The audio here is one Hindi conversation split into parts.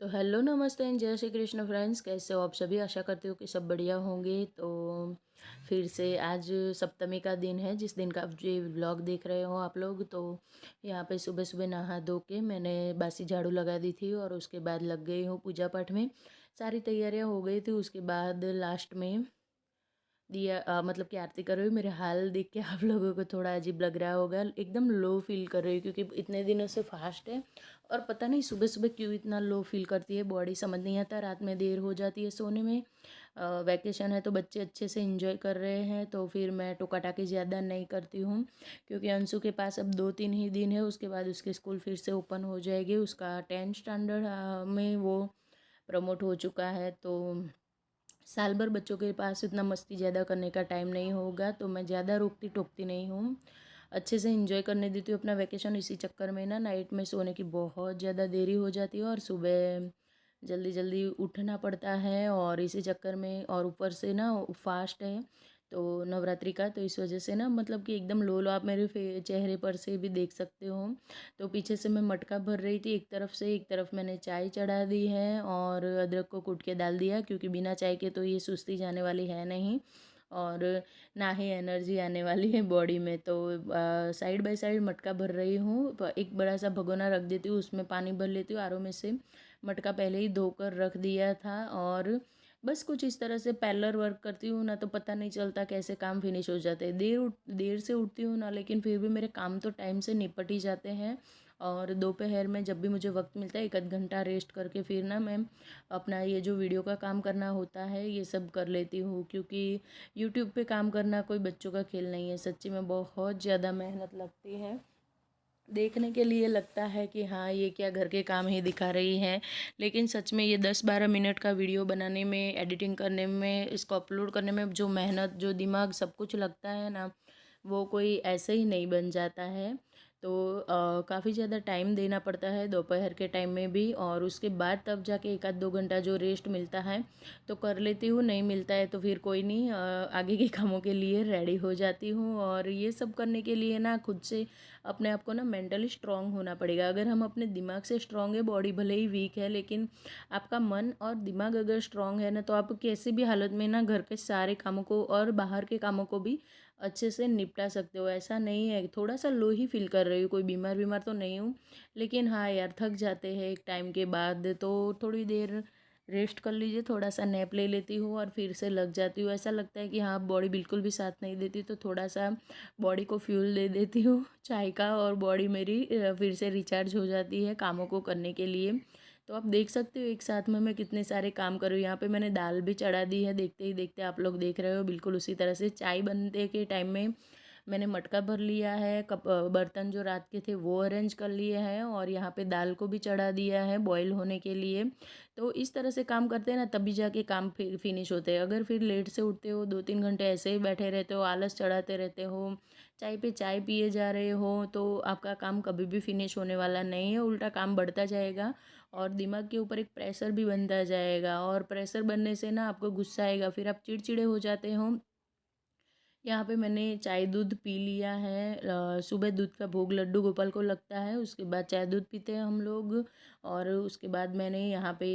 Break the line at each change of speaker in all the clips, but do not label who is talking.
तो हेलो नमस्ते एंड जय श्री कृष्ण फ्रेंड्स, कैसे हो आप सभी। आशा करती हूँ कि सब बढ़िया होंगे। तो फिर से आज सप्तमी का दिन है, जिस दिन का आप ये व्लॉग देख रहे हो आप लोग। तो यहाँ पे सुबह सुबह नहा धो के मैंने बासी झाड़ू लगा दी थी और उसके बाद लग गई हूँ पूजा पाठ में। सारी तैयारियाँ हो गई थी। उसके बाद लास्ट में दिया मतलब कि आरती कर रही हूँ। मेरे हाल देख के आप लोगों को थोड़ा अजीब लग रहा होगा, एकदम लो फील कर रही हूँ क्योंकि इतने दिनों से फास्ट है। और पता नहीं सुबह सुबह क्यों इतना लो फील करती है बॉडी, समझ नहीं आता। रात में देर हो जाती है सोने में। वैकेशन है तो बच्चे अच्छे से इंजॉय कर रहे हैं, तो फिर मैं टोका टाकी ज़्यादा नहीं करती हूँ क्योंकि अंशु के पास अब 2-3 ही दिन है। उसके बाद उसके स्कूल फिर से ओपन हो जाएगी। उसका 10th स्टैंडर्ड में वो प्रमोट हो चुका है। तो साल भर बच्चों के पास इतना मस्ती ज़्यादा करने का टाइम नहीं होगा, तो मैं ज़्यादा रोकती टोकती नहीं हूँ। अच्छे से इंजॉय करने देती हूँ अपना वैकेशन। इसी चक्कर में ना नाइट में सोने की बहुत ज़्यादा देरी हो जाती है और सुबह जल्दी जल्दी उठना पड़ता है। और इसी चक्कर में और ऊपर से ना फास्ट है तो नवरात्रि का, तो इस वजह से ना मतलब कि एकदम लो लो आप मेरे चेहरे पर से भी देख सकते हो। तो पीछे से मैं मटका भर रही थी, एक तरफ से एक तरफ मैंने चाय चढ़ा दी है और अदरक को कूट के डाल दिया क्योंकि बिना चाय के तो ये सुस्ती जाने वाली है नहीं और ना ही एनर्जी आने वाली है बॉडी में। तो साइड बाय साइड मटका भर रही हूँ। एक बड़ा सा भगोना रख देती हूँ, उसमें पानी भर लेती हूँ आरओ में से। मटका पहले ही धोकर रख दिया था और बस कुछ इस तरह से पैरेलल वर्क करती हूँ ना, तो पता नहीं चलता कैसे काम फिनिश हो जाते हैं। देर से उठती हूँ ना, लेकिन फिर भी मेरे काम तो टाइम से निपट ही जाते हैं। और दोपहर में जब भी मुझे वक्त मिलता है 1 आध घंटा रेस्ट करके फिर ना मैं अपना ये जो वीडियो का काम करना होता है ये सब कर लेती हूँ। क्योंकि यूट्यूब पे काम करना कोई बच्चों का खेल नहीं है, सच्ची में बहुत ज़्यादा मेहनत लगती है। देखने के लिए लगता है कि हाँ ये क्या घर के काम ही दिखा रही हैं, लेकिन सच में ये 10-12 मिनट का वीडियो बनाने में, एडिटिंग करने में, इसको अपलोड करने में जो मेहनत, जो दिमाग, सब कुछ लगता है ना, वो कोई ऐसे ही नहीं बन जाता है। तो काफ़ी ज़्यादा टाइम देना पड़ता है दोपहर के टाइम में भी, और उसके बाद तब जाके 1 आध 2 घंटा जो रेस्ट मिलता है तो कर लेती हूँ। नहीं मिलता है तो फिर कोई नहीं, आगे के कामों के लिए रेडी हो जाती हूँ। और ये सब करने के लिए ना खुद से अपने आप को ना मेंटली स्ट्रांग होना पड़ेगा। अगर हम अपने दिमाग से स्ट्रांग है, बॉडी भले ही वीक है, लेकिन आपका मन और दिमाग अगर स्ट्रांग है ना, तो आप कैसे भी हालत में ना घर के सारे कामों को और बाहर के कामों को भी अच्छे से निपटा सकते हो। ऐसा नहीं है थोड़ा सा लो ही फील कर रही हूँ, कोई बीमार बीमार तो नहीं हूँ, लेकिन हाँ यार थक जाते हैं एक टाइम के बाद। तो थोड़ी देर रेस्ट कर लीजिए, थोड़ा सा नैप ले लेती हूँ और फिर से लग जाती हूँ। ऐसा लगता है कि हाँ बॉडी बिल्कुल भी साथ नहीं देती, तो थोड़ा सा बॉडी को फ्यूल दे देती हूँ चाय का, और बॉडी मेरी फिर से रिचार्ज हो जाती है कामों को करने के लिए। तो आप देख सकते हो एक साथ में मैं कितने सारे काम कर रही हूँ। यहाँ पे मैंने दाल भी चढ़ा दी है, देखते ही देखते आप लोग देख रहे हो। बिल्कुल उसी तरह से चाय बनते के टाइम में मैंने मटका भर लिया है, बर्तन जो रात के थे वो अरेंज कर लिए हैं, और यहाँ पे दाल को भी चढ़ा दिया है बॉईल होने के लिए। तो इस तरह से काम करते हैं ना, तभी जाके काम फिनिश होते हैं। अगर फिर लेट से उठते हो, 2-3 घंटे ऐसे ही बैठे रहते हो, आलस चढ़ाते रहते हो, चाय पे चाय पिए जा रहे हो, तो आपका काम कभी भी फिनिश होने वाला नहीं है। उल्टा काम बढ़ता जाएगा और दिमाग के ऊपर एक प्रेशर भी बनता जाएगा, और प्रेशर बनने से ना आपको गुस्सा आएगा, फिर आप चिड़चिड़े हो जाते हो। यहाँ पे मैंने चाय दूध पी लिया है। सुबह दूध का भोग लड्डू गोपाल को लगता है, उसके बाद चाय दूध पीते हैं हम लोग। और उसके बाद मैंने यहाँ पे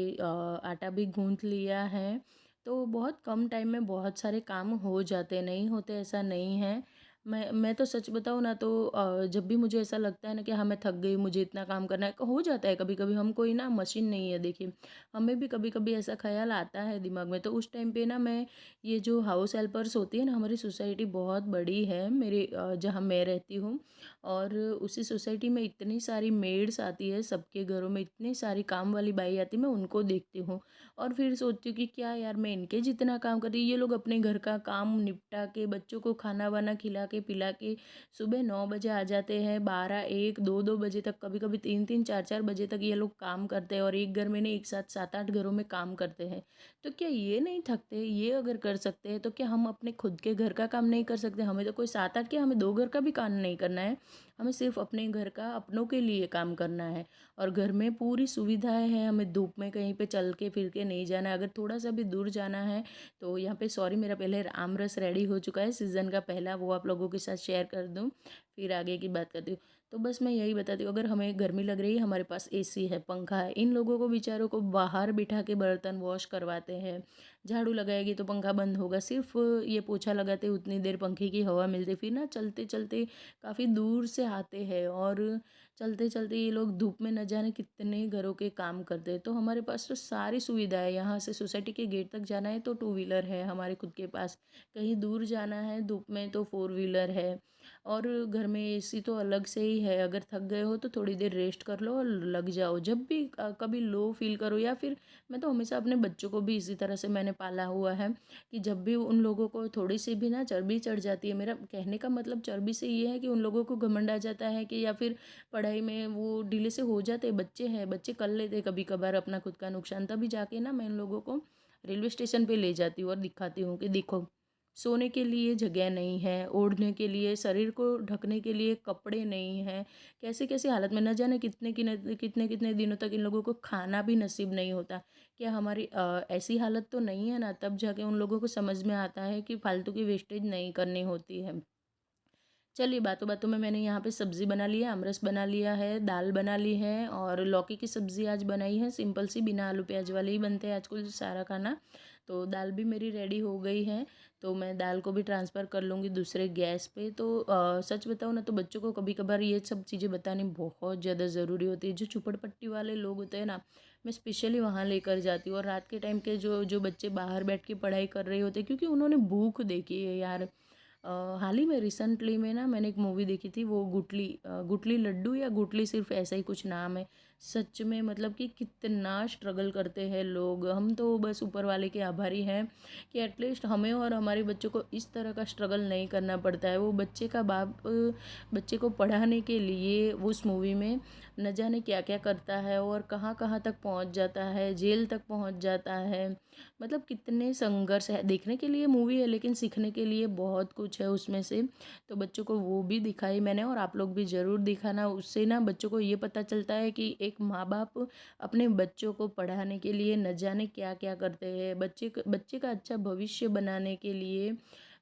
आटा भी गूंथ लिया है। तो बहुत कम टाइम में बहुत सारे काम हो जाते, नहीं होते ऐसा नहीं है। मैं तो सच बताऊँ ना, तो जब भी मुझे ऐसा लगता है ना कि हाँ मैं थक गई, मुझे इतना काम करना है, हो जाता है कभी कभी। हम कोई ना मशीन नहीं है, देखिए हमें भी कभी कभी ऐसा ख्याल आता है दिमाग में। तो उस टाइम पे ना मैं, ये जो हाउस हेल्पर्स होती है ना, हमारी सोसाइटी बहुत बड़ी है मेरे जहाँ मैं रहती हूँ, और उसी सोसाइटी में इतनी सारी मेड्स आती है, सबके घरों में इतनी सारी काम वाली बाई आती है। मैं उनको देखती हूँ और फिर सोचती हूँ कि क्या यार मैं इनके जितना काम कर रही, ये लोग अपने घर का काम निपटा के, बच्चों को खाना वाना खिला के पिला के सुबह 9 बजे आ जाते हैं, 12, 1, 2 2 बजे तक, कभी कभी 3-3, 4-4 बजे तक ये लोग काम करते हैं, और एक घर में नहीं एक साथ 7-8 घरों में काम करते हैं। तो क्या ये नहीं थकते? ये अगर कर सकते हैं तो क्या हम अपने खुद के घर का काम नहीं कर सकते? हमें तो कोई 7-8 क्या, हमें 2 घर का भी काम नहीं करना है। हमें सिर्फ अपने घर का, अपनों के लिए काम करना है। और घर में पूरी सुविधाएं हैं, हमें धूप में कहीं पे चल के फिर के नहीं जाना है। अगर थोड़ा सा भी दूर जाना है तो यहाँ पे, सॉरी मेरा पहले आम रस रेडी हो चुका है सीज़न का पहला, वो आप लोगों के साथ शेयर कर दूँ, फिर आगे की बात करती हूँ। तो बस मैं यही बताती हूँ, अगर हमें गर्मी लग रही है, हमारे पास एसी है, पंखा है। इन लोगों को बेचारों को बाहर बिठा के बर्तन वॉश करवाते हैं। झाड़ू लगाएगी तो पंखा बंद होगा, सिर्फ ये पोछा लगाते उतनी देर पंखे की हवा मिलती, फिर ना चलते चलते काफ़ी दूर से आते हैं, और चलते चलते ये लोग धूप में न जाने कितने घरों के काम करते हैं। तो हमारे पास तो सारी सुविधा है, यहाँ से सोसाइटी के गेट तक जाना है तो टू व्हीलर है हमारे खुद के पास, कहीं दूर जाना है धूप में तो फोर व्हीलर है, और घर में एसी तो अलग से ही है। अगर थक गए हो तो थोड़ी देर रेस्ट कर लो और लग जाओ, जब भी कभी लो फील करो, या फिर मैं तो हमेशा अपने बच्चों को भी इसी तरह से मैंने पाला हुआ है कि जब भी उन लोगों को थोड़ी सी भी ना चर्बी चढ़ जाती है, मेरा कहने का मतलब चर्बी से ये है कि उन लोगों को घमंड आ जाता है कि, या फिर पढ़ाई में वो ढीले से हो जाते, बच्चे हैं, बच्चे कर लेते कभी कभार अपना खुद का नुकसान, तभी जाके ना मैं इन लोगों को रेलवे स्टेशन पे ले जाती हूँ और दिखाती हूँ कि देखो, सोने के लिए जगह नहीं है, ओढ़ने के लिए, शरीर को ढकने के लिए कपड़े नहीं हैं, कैसे कैसे हालत में, न जाने कितने कितने कितने दिनों तक इन लोगों को खाना भी नसीब नहीं होता। क्या हमारी ऐसी हालत तो नहीं है ना, तब जाके उन लोगों को समझ में आता है कि फालतू की वेस्टेज नहीं करनी होती है। चलिए, बातों बातों में मैंने यहाँ पे सब्ज़ी बना लिया, आमरस बना लिया है, दाल बना ली है, और लौकी की सब्ज़ी आज बनाई है, सिंपल सी, बिना आलू प्याज वाले ही बनते हैं आजकल सारा खाना। तो दाल भी मेरी रेडी हो गई है, तो मैं दाल को भी ट्रांसफ़र कर लूँगी दूसरे गैस पे। तो सच बताऊँ ना, तो बच्चों को कभी कभार ये सब चीज़ें बतानी बहुत ज़्यादा ज़रूरी होती है। जो झुपड़पट्टी वाले लोग होते हैं ना, मैं स्पेशली वहाँ लेकर जाती हूँ, और रात के टाइम के जो जो बच्चे बाहर बैठ के पढ़ाई कर रहे होते हैं, क्योंकि उन्होंने भूख देखी है यार। हाल ही में रिसेंटली में ना मैंने एक मूवी देखी थी, वो गुटली, गुटली लड्डू या गुटली, सिर्फ ऐसा ही कुछ नाम है। सच में मतलब कि कितना स्ट्रगल करते हैं लोग। हम तो बस ऊपर वाले के आभारी हैं कि एटलीस्ट हमें और हमारे बच्चों को इस तरह का स्ट्रगल नहीं करना पड़ता है। वो बच्चे का बाप बच्चे को पढ़ाने के लिए वो उस मूवी में न जाने क्या क्या करता है, और कहाँ कहाँ तक पहुँच जाता है, जेल तक पहुँच जाता है। मतलब कितने संघर्ष है, देखने के लिए मूवी है लेकिन सीखने के लिए बहुत कुछ है उसमें से। तो बच्चों को वो भी दिखाई मैंने, और आप लोग भी ज़रूर दिखाना, उससे ना बच्चों को ये पता चलता है कि एक माँ बाप अपने बच्चों को पढ़ाने के लिए न जाने क्या क्या करते हैं, बच्चे का अच्छा भविष्य बनाने के लिए,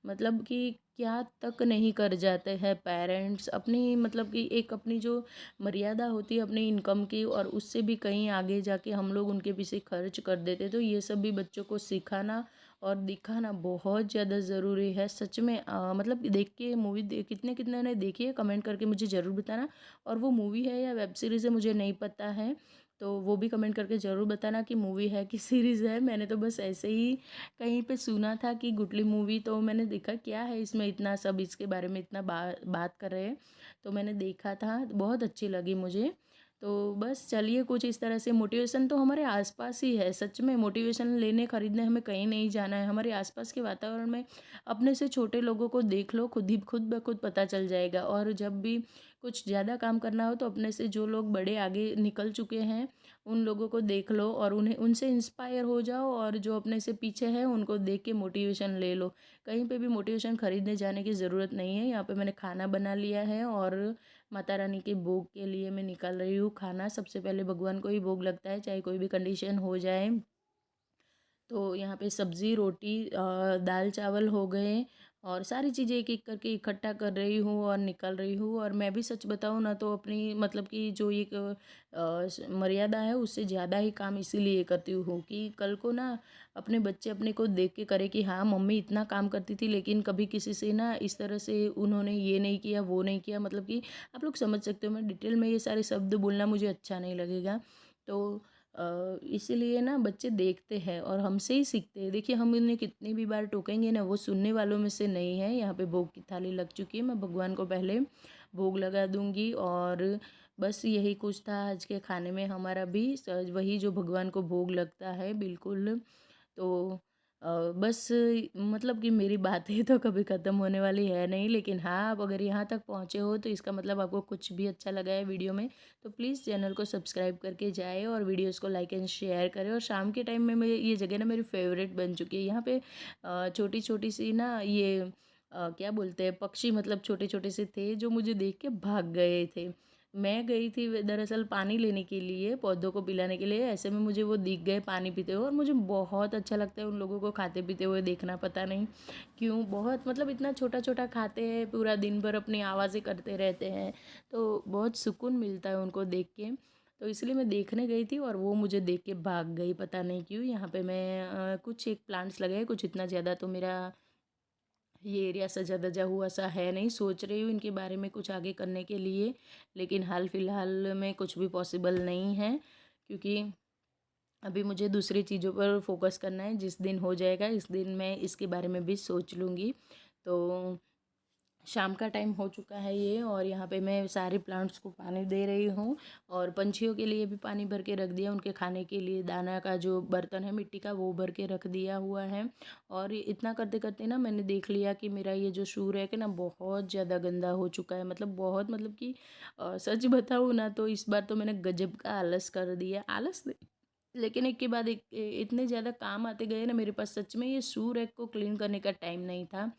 मतलब कि क्या तक नहीं कर जाते हैं पेरेंट्स अपनी, मतलब कि एक अपनी जो मर्यादा होती है अपनी इनकम की, और उससे भी कहीं आगे जाके हम लोग उनके पीछे खर्च कर देते। तो ये सब भी बच्चों को सिखाना और दिखाना बहुत ज़्यादा ज़रूरी है सच में। मतलब देख के मूवी कितने कितने ने देखी है, कमेंट करके मुझे ज़रूर बताना। और वो मूवी है या वेब सीरीज़ है मुझे नहीं पता है, तो वो भी कमेंट करके ज़रूर बताना कि मूवी है कि सीरीज़ है। मैंने तो बस ऐसे ही कहीं पे सुना था कि गुटली मूवी, तो मैंने देखा क्या है इसमें, इतना सब इसके बारे में इतना बात कर रहे हैं, तो मैंने देखा था, बहुत अच्छी लगी मुझे। तो बस चलिए, कुछ इस तरह से मोटिवेशन तो हमारे आसपास ही है। सच में मोटिवेशन लेने खरीदने हमें कहीं नहीं जाना है, हमारे आसपास के वातावरण में अपने से छोटे लोगों को देख लो, खुद ब खुद पता चल जाएगा। और जब भी कुछ ज़्यादा काम करना हो तो अपने से जो लोग बड़े आगे निकल चुके हैं उन लोगों को देख लो और उन्हें उनसे इंस्पायर हो जाओ, और जो अपने से पीछे है उनको देख के मोटिवेशन ले लो। कहीं पे भी मोटिवेशन खरीदने जाने की ज़रूरत नहीं है। यहाँ पे मैंने खाना बना लिया है, और माता रानी के भोग के लिए मैं निकाल रही हूँ खाना। सबसे पहले भगवान को ही भोग लगता है, चाहे कोई भी कंडीशन हो जाए। तो यहाँ पे सब्ज़ी, रोटी, दाल चावल हो गए, और सारी चीज़ें एक एक करके इकट्ठा कर रही हूँ और निकाल रही हूँ। और मैं भी सच बताऊँ ना, तो अपनी मतलब कि जो एक मर्यादा है उससे ज़्यादा ही काम इसीलिए करती हूँ कि कल को ना अपने बच्चे अपने को देख के करे कि हाँ मम्मी इतना काम करती थी, लेकिन कभी किसी से ना इस तरह से उन्होंने ये नहीं किया वो नहीं किया। मतलब कि आप लोग समझ सकते हो, मैं डिटेल में ये सारे शब्द बोलना मुझे अच्छा नहीं लगेगा। तो इसीलिए ना बच्चे देखते हैं और हमसे ही सीखते हैं। देखिए, हम उन्हें कितनी भी बार टोकेंगे ना, वो सुनने वालों में से नहीं है। यहाँ पे भोग की थाली लग चुकी है, मैं भगवान को पहले भोग लगा दूंगी। और बस यही कुछ था आज के खाने में हमारा भी, वही जो भगवान को भोग लगता है बिल्कुल। तो बस मतलब कि मेरी बातें तो कभी ख़त्म होने वाली है नहीं, लेकिन हाँ, आप अगर यहाँ तक पहुँचे हो तो इसका मतलब आपको कुछ भी अच्छा लगा है वीडियो में, तो प्लीज़ चैनल को सब्सक्राइब करके जाए और वीडियोस को लाइक एंड शेयर करें। और शाम के टाइम में मैं ये जगह ना मेरी फेवरेट बन चुकी है। यहाँ पे छोटी छोटी सी ना ये क्या बोलते हैं, पक्षी, मतलब छोटे छोटे से थे जो मुझे देख के भाग गए थे। मैं गई थी दरअसल पानी लेने के लिए, पौधों को पिलाने के लिए। ऐसे में मुझे वो दिख गए पानी पीते हुए, और मुझे बहुत अच्छा लगता है उन लोगों को खाते पीते हुए देखना। पता नहीं क्यों, बहुत मतलब इतना छोटा छोटा खाते हैं, पूरा दिन भर अपनी आवाज़ें करते रहते हैं, तो बहुत सुकून मिलता है उनको देख के। तो इसलिए मैं देखने गई थी और वो मुझे देख के भाग गई, पता नहीं क्यों। यहाँ पे मैं कुछ एक प्लांट्स लगाए, कुछ इतना ज़्यादा तो मेरा ये एरिया सजा धजा हुआ सा है नहीं। सोच रही हूँ इनके बारे में कुछ आगे करने के लिए, लेकिन हाल फिलहाल में कुछ भी पॉसिबल नहीं है, क्योंकि अभी मुझे दूसरी चीज़ों पर फोकस करना है। जिस दिन हो जाएगा इस दिन मैं इसके बारे में भी सोच लूँगी। तो शाम का टाइम हो चुका है ये, और यहाँ पे मैं सारे प्लांट्स को पानी दे रही हूँ, और पंछियों के लिए भी पानी भर के रख दिया। उनके खाने के लिए दाना का जो बर्तन है मिट्टी का, वो भर के रख दिया हुआ है। और इतना करते करते ना मैंने देख लिया कि मेरा ये जो शू रैक है ना बहुत ज़्यादा गंदा हो चुका है। मतलब बहुत, मतलब कि सच बताऊँ ना तो इस बार तो मैंने गजब का आलस कर दिया। आलस नहीं, लेकिन एक के बाद एक इतने ज़्यादा काम आते गए ना मेरे पास, सच में ये शू रैक को क्लीन करने का टाइम नहीं था।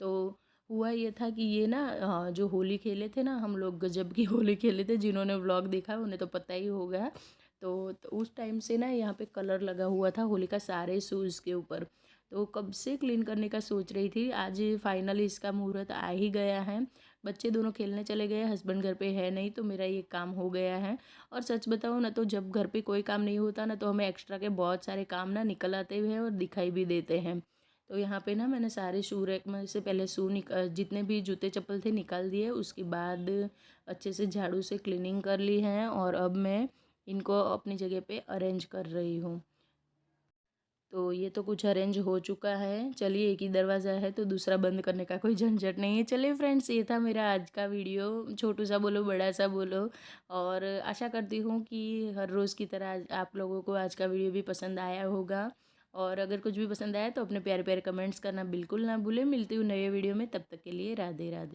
तो हुआ ये था कि ये ना जो होली खेले थे ना हम लोग, गजब की होली खेले थे। जिन्होंने व्लॉग देखा उन्हें तो पता ही होगा। तो उस टाइम से ना यहाँ पे कलर लगा हुआ था होली का सारे शूज़ के ऊपर। तो कब से क्लीन करने का सोच रही थी, आज फाइनली इसका मुहूर्त आ ही गया है। बच्चे दोनों खेलने चले गए, हस्बैंड घर पे है नहीं, तो मेरा ये काम हो गया है। और सच बताऊँ ना तो जब घर पे कोई काम नहीं होता ना, तो हमें एक्स्ट्रा के बहुत सारे काम ना निकल आते हुए हैं और दिखाई भी देते हैं। तो यहाँ पे ना मैंने सारे शू रैक में से पहले जितने भी जूते चप्पल थे निकाल दिए। उसके बाद अच्छे से झाड़ू से क्लीनिंग कर ली है, और अब मैं इनको अपनी जगह पे अरेंज कर रही हूँ। तो ये तो कुछ अरेंज हो चुका है। चलिए, एक ही दरवाज़ा है तो दूसरा बंद करने का कोई झंझट नहीं है। चलिए फ्रेंड्स, ये था मेरा आज का वीडियो, छोटू सा बोलो बड़ा सा बोलो। और आशा करती हूँ कि हर रोज़ की तरह आप लोगों को आज का वीडियो भी पसंद आया होगा। और अगर कुछ भी पसंद आया तो अपने प्यारे प्यारे कमेंट्स करना बिल्कुल ना भूलें। मिलती हूँ नए वीडियो में, तब तक के लिए राधे राधे।